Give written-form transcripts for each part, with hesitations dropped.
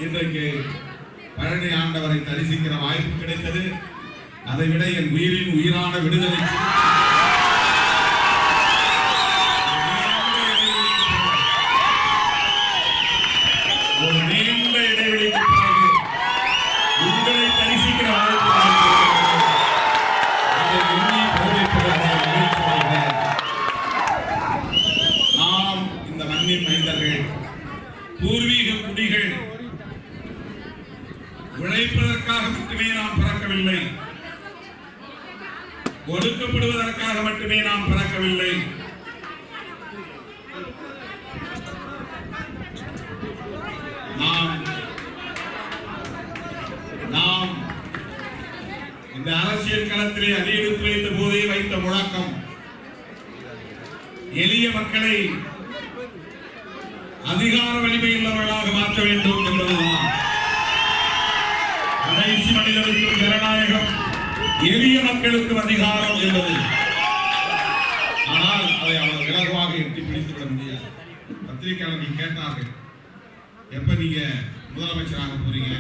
இன்றைக்கு பழனி ஆண்டவரை தரிசிக்கிற வாய்ப்பு கிடைத்தது. அதைவிட என் உயிரின் உயிரான விடுதலை ஒரு நீண்ட இடைவெளிக்கு பிறகு உங்களை தரிசிக்கிற வாய்ப்பு நாம் இந்த மண்ணின் மைந்தர்கள், பூர்வீக குடிகள், உழைப்பதற்காக மட்டுமே நாம் பிறக்கவில்லை, ஒடுக்கப்படுவதற்காக மட்டுமே நாம் பிறக்கவில்லை. நாம் இந்த அரசியல் களத்திலே அடியெடுத்து வைத்த போதே வைத்த முழக்கம் எளிய மக்களை அதிகார வலிமை உள்ளவர்களாக மாற்ற வேண்டும் என்பதுதான். கடைசி மனிதனுக்கு ஜனநாயகம், எளிய மக்களுக்கு அதிகாரம் என்பது. ஆனால் அதை அவர் இலகுவாக எட்டி பிடித்துவிட முடியாது. பத்திரிகையாளர்கள் கேட்டார்கள், எப்ப நீங்க முதலமைச்சராக போறீங்க?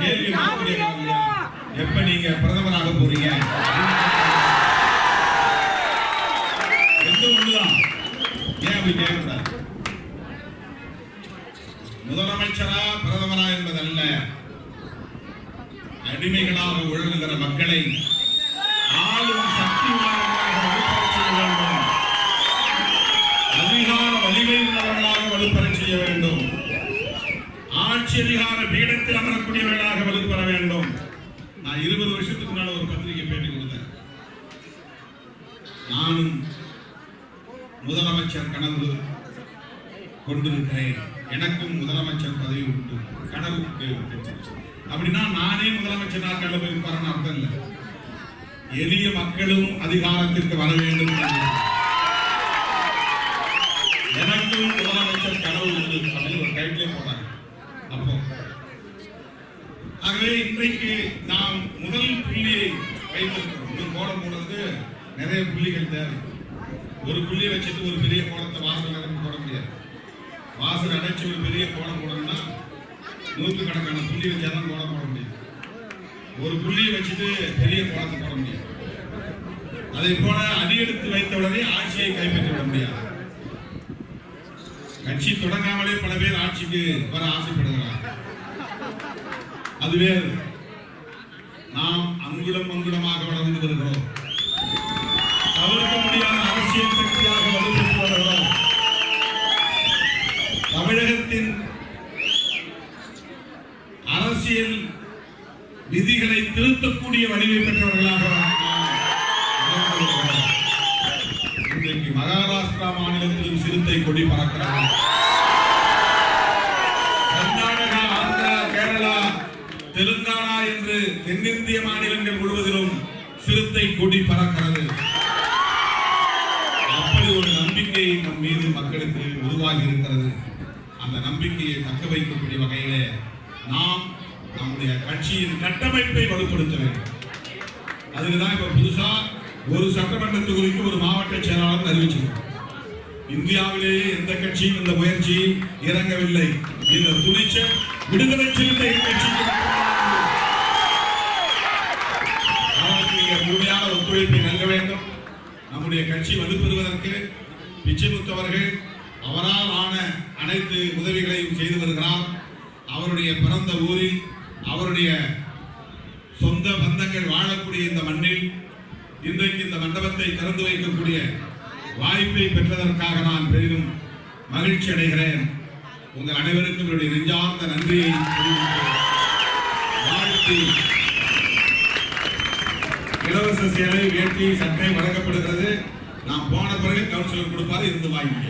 கேள்வி எப்ப நீங்க பிரதமராக போறீங்க? ஒண்ணுதான். ஏன் அப்படி கேட்கக்கூடாது? முதலமைச்சரா பிரதமரா என்பதல்ல, அடிமைகளாக உழலுகிற மக்களை ஆளும் சக்தி வேண்டும், அதிகார வலிமை உள்ளவர்களாக வலுப்பெற செய்ய வேண்டும், ஆட்சி அதிகார பீடத்தில் அமரக்கூடியவர்களாக வலுப்பெற வேண்டும். நான் 20 வருஷத்துக்கு முன்னால ஒரு பத்திரிகை பேட்டி கொடுத்தேன். நானும் முதலமைச்சர் கனவு கொண்டிருக்கிறேன், எனக்கும் முதலமைச்சர் பதவி உண்டு, கனவு அப்படின்னா நானே முதலமைச்சர் நாட்கள் போய் பரன்னு அர்த்தம் இல்லை. எளிய மக்களும் அதிகாரத்திற்கு வர வேண்டும், எனக்கும் முதலமைச்சர் கனவு உண்டு அப்படின்னு ஒரு டைட்டிலே போட்டாங்க. அப்போ ஆகவே இன்றைக்கு நாம் முதல் புள்ளியை வைத்திருக்கிறோம். கோலம் போடுறது நிறைய புள்ளிகள் தேவை. ஒரு புள்ளியை வச்சுட்டு ஒரு பெரிய கோலத்தை வாசல் நிரம்பி போட முடியாது. வாசல் அடைச்சு ஒரு பெரிய கோலம் போடணும்னா நூற்றுக்கணக்கான புள்ளி வச்சாதான் கோலம் போட முடியும். ஒரு புள்ளியை வச்சுட்டு பெரிய கோலத்தை போட முடியாது. அதை போல அடியெடுத்து வைத்தவுடனே ஆட்சியை கைப்பற்றி விட முடியாது. கட்சி தொடங்காமலே பல பேர் ஆட்சிக்கு வர ஆசைப்படுகிறார். அதுவே நாம் அங்குடம் அங்குடமாக வளர்ந்து வருகிறோம். தவிர்க்க முடியாத அரசியல் சக்தியாக வலுப்பெற்று வருகிறோம். தமிழகத்தின் அரசியல் விதிகளை திருத்தக்கூடிய வலிமை பெற்றவர்களாக இன்றைக்கு மகாராஷ்டிரா மாநிலத்திலும் சிறுத்தை கொடி பறக்கிறது. கர்நாடகா, ஆந்திரா, கேரளா, தெலுங்கானா என்று தென்னிந்திய மாநிலங்கள் முழுவதிலும் சிறுத்தை கொடி பறக்கிறது. அப்படி ஒரு நம்பிக்கை நம் மீது மக்களுக்கு உருவாகி இருக்கிறது. அந்த நம்பிக்கையை தக்க வைக்கக்கூடிய வகையிலே நாம் நம்முடைய கட்சியின் கட்டமைப்பை வலுப்படுத்த வேண்டும். அதுக்குதான் இப்ப புதுசா ஒரு சட்டமன்ற தொகுதிக்கு ஒரு மாவட்ட செயலாளர் அறிவிச்சிருக்கோம். இந்தியாவிலேயே எந்த கட்சியும் இந்த முயற்சியில் இறங்கவில்லை. இந்த துணிச்சல் விடுதலை சிறுத்தைகள் கட்சிக்கு முழுமையான ஒத்துழைப்பை நல்க வேண்டும். நம்முடைய கட்சி வலுப்பெறுவதற்கு பிச்சைமுத்து அவர்கள் அவரால் ஆன அனைத்து உதவிகளையும் செய்து வருகிறார். அவருடைய பிறந்த ஊரில் அவருடைய சொந்த பந்தங்கள் வாழக்கூடிய இந்த மண்ணில் இன்றைக்கு இந்த மண்டபத்தை திறந்து வைக்கக்கூடிய வாய்ப்பை பெற்றதற்காக நான் பெரிதும் மகிழ்ச்சி அடைகிறேன். உங்கள் அனைவருக்கும் என்னுடைய நெஞ்சார்ந்த நன்றியை வாழ்த்தி, இலவச சேலை, வேட்டி, சட்டை வழங்கப்படுகிறது. நான் போன பிறகு கவுன்சிலர் கொடுப்பாரு, இருந்து வாங்கிக்க.